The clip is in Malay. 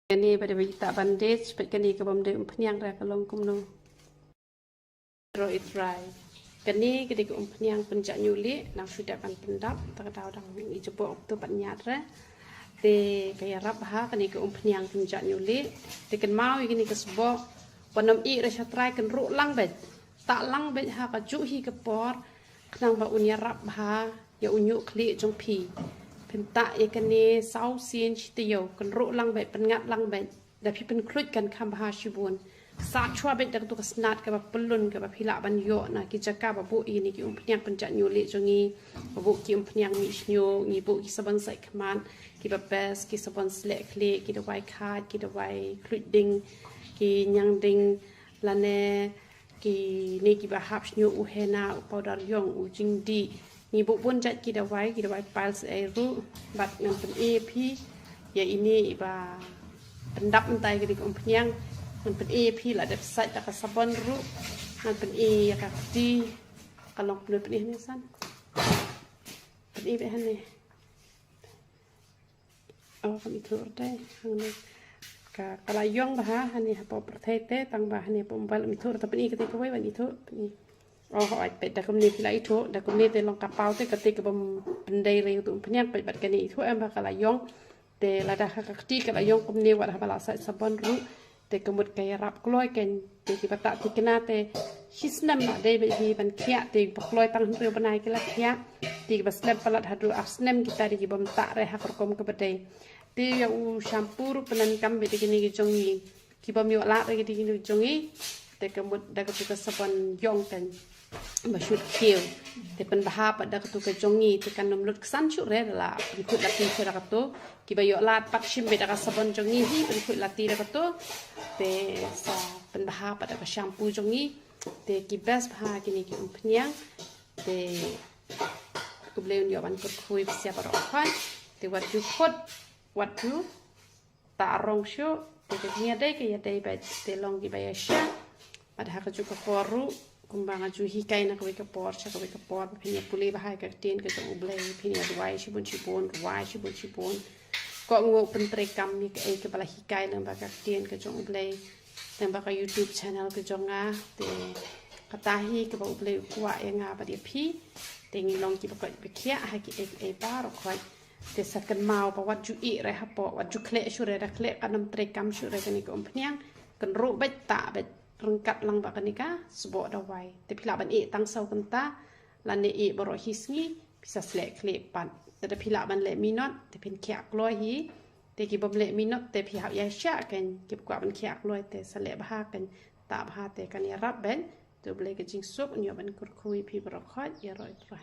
Ini pada berita bandage, kini ke bom de umpenyang dah kalong kumno. Draw it right. Kini ketika umpenyang penjak nyuli, nang sudah kan pendap, tak tahu dang ijebok tu patnyat re. De kaya rap ha kini ke umpenyang penjak nyuli, de kan mau kini ke sebok, panam I re syatrai kan ru lang bet. Tak lang bet ha ka ju hi ke por, kenang ba unya rap ha, ya unyu kli jong pi. Pentak ya kene sau sien chitiyo kan ro lang bet pengat lang bet da pi pen krut kan kam ha shibun sa chwa bet dak tu kasnat ka ba pelun ka ba phila ban yo na ki jaka ba bu ini ki umpnyang penjak nyuli jongi bu ki umpnyang mi snyo ngi bu ki saban sai kman ki ba bes ki saban slek kle ki da wai khat ki da wai krut ding ki nyang ding lane ki ni ki ba hap snyo u hena u powder yong u jing di ni bu pun jat kita wai piles air bat ngan pen EP ya ini iba pendap entai ke umpenyang ngan pen EP la dep site tak sabon ru ngan pen ya ka di kalong pen ni san pen EP hane oh kami tur dai hang ka kalayong bah hani apa pertete tang bah ni pombal mi tur tapi ni ketika wai ban itu ni oh ai pe da kumni pila itu da kumni te long kapau te ketika bom pendai re tu penyak pe bat kani itu em bakala yong te la da ka kti kala yong kumni wa bala sa sabon ru te kemut kaya rap kloi ken te ki bata ti kena te hisnam na de be hi ban khia te kloi tang ru banai ke la khia ti bas lem palat hadu asnem kita di bom ta re ha kom ke bade te ya u shampoo ru penan kam be kini ki jongi ki bom yo la re ki jongi te kemut da ka tu sabon yong ken masyut kieu te pen bahap ada ketu ke jongi te kan nomlut kesan chu re la ikut lati sera ketu ki bayo lat pat shim be da sabon jongi hi ikut lati da ketu te sa pen bahap ada ke shampoo jongi te ki best bah kini ki umpenyang te ku bleun yo ban kur kui siapa ro khan te what you put what you ta rong shu te ke nya dai ke ya dai ba te long ki ba ya sha ada ha ke poru kumbang aju hikai na kwe kapor cha kwe kapor phinya puli bahai ka tin ka jong blei phinya duai shibun ko ngo pentre kam ni ka e ka bala hikai na ba ka tin ka jong blei tang ba ka YouTube channel ka jong a te katahi ka ba blei kwa e nga ba dia phi te ngi long ki ba ka be khia ha ki e ba ro khoi te sakan mau ba wat ju I re ha po wat ju khle shu re ra khle ka nam tre kam shu re ka ni ko phnyang kan ro bet ta bet rengkat lang ba kanika sebok dawai tapi la ban tang sau kenta lan ne boro hisngi bisa slek klepanแต่พิลาบันเละมีนอตแต่เป็นแขกลอยฮีแต่กี่บ่เละมีนอตแต่พิหายาชะกันเก็บกว่าบันแขกลอยแต่สละบากันตาบาแต่กันยารับเบนตัวเบลก็จิงซุปอันยบันคุยพี่บรอกคอยยารอยตร